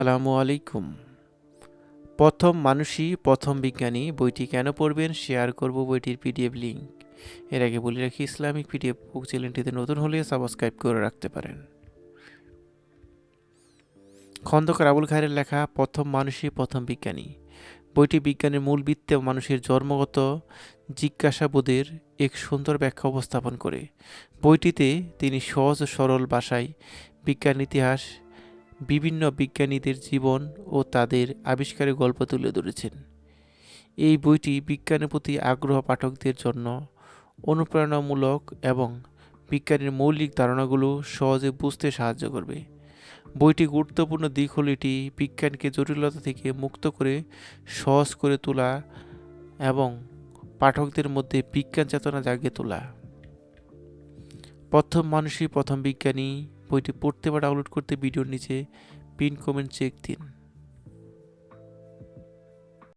আসসালামু আলাইকুম। প্রথম মানুষই প্রথম বিজ্ঞানী বইটি কেন পড়বেন শেয়ার করব বইটির পিডিএফ লিংক। এর আগে বলে রাখি, ইসলামিক পিডিএফ বুক চ্যানেলটিতে নতুন হলে সাবস্ক্রাইব করে রাখতে পারেন। খন্দকার আবুল খায়েরের লেখা প্রথম মানুষই প্রথম বিজ্ঞানী বইটি বিজ্ঞানের মূল ভিত্তি ও মানুষের জন্মগত জিজ্ঞাসাবোধের এক সুন্দর ব্যাখ্যা উপস্থাপন করে। বইটিতে তিনি সহজ ও সরল ভাষায় বিজ্ঞান ইতিহাস, বিভিন্ন বিজ্ঞানীদের জীবন ও তাদের আবিষ্কারের গল্প তুলে ধরেছেন। এই বইটি বিজ্ঞানের প্রতি আগ্রহ পাঠকদের জন্য অনুপ্রেরণামূলক এবং বিজ্ঞানের মৌলিক ধারণাগুলো সহজে বুঝতে সাহায্য করবে। বইটির গুরুত্বপূর্ণ দিক হল এটি বিজ্ঞানকে জটিলতা থেকে মুক্ত করে সহজ করে তোলা এবং পাঠকদের মধ্যে বিজ্ঞান চেতনা জাগিয়ে তোলা। প্রথম মানুষই প্রথম বিজ্ঞানী বইটি পড়তে বা ডাউনলোড করতে ভিডিওর নিচে পিন কমেন্ট চেক দিন।